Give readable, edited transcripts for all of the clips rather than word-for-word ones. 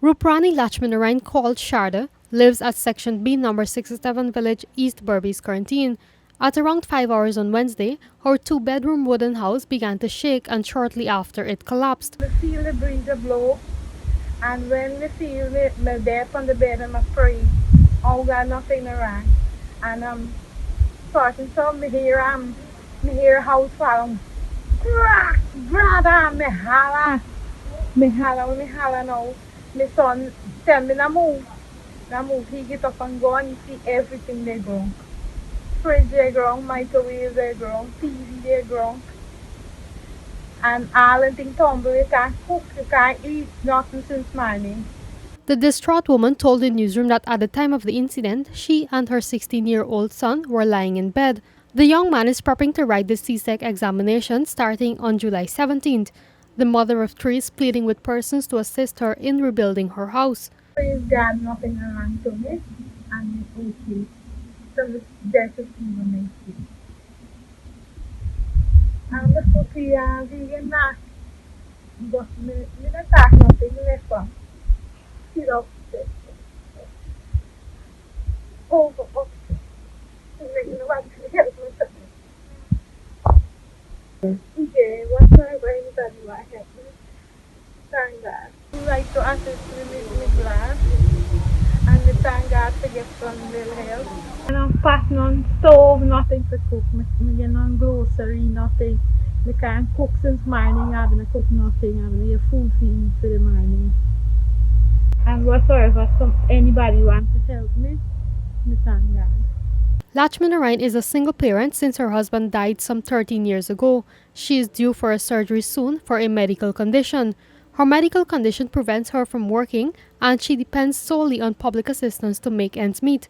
Ruprani Lachmanarayan, called Sharda, lives at Section B, number 67 Village, East Berbice Quarantine. At around 5 hours on Wednesday, her two-bedroom wooden house began to shake, and shortly after it collapsed. We feel the breeze a blow, and when we feel me there on the bed and I pray, oh God, nothing around. And starting so me hear house fall. Brother, me holla now. My son tell me na move. He get up and go and you see everything they grow. Fridge they grow, microwave they grow, TV they grow. And all the things tumble, you can't cook, you can't eat, nothing since morning. The distraught woman told the newsroom that at the time of the incident, she and her 16-year-old son were lying in bed. The young man is prepping to write the CSEC examination starting on July 17th. The mother of three is pleading with persons to assist her in rebuilding her house. Praise God, nothing wrong to me, and it's okay. So there's a few make it. And the cookie vegan na, but me not talk nothing left for. Sit up, over, up. Make no one help me. Okay, whatsoever anybody will help me. Thank God. I like to assist me with my glass, and me thank God to get some little help. And I'm passing on stove, nothing to cook. Me get on grocery, nothing. Me can't cook since morning, having to cook nothing, having to get food to eat for the morning. And whatsoever anybody wants to help me thank God. Lachmanarayan is a single parent since her husband died some 13 years ago. She is due for a surgery soon for a medical condition. Her medical condition prevents her from working, and she depends solely on public assistance to make ends meet.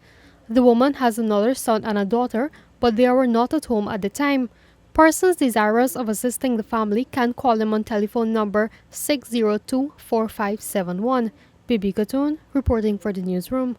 The woman has another son and a daughter, but they were not at home at the time. Persons desirous of assisting the family can call them on telephone number 602-4571. Bibi Katun, reporting for the newsroom.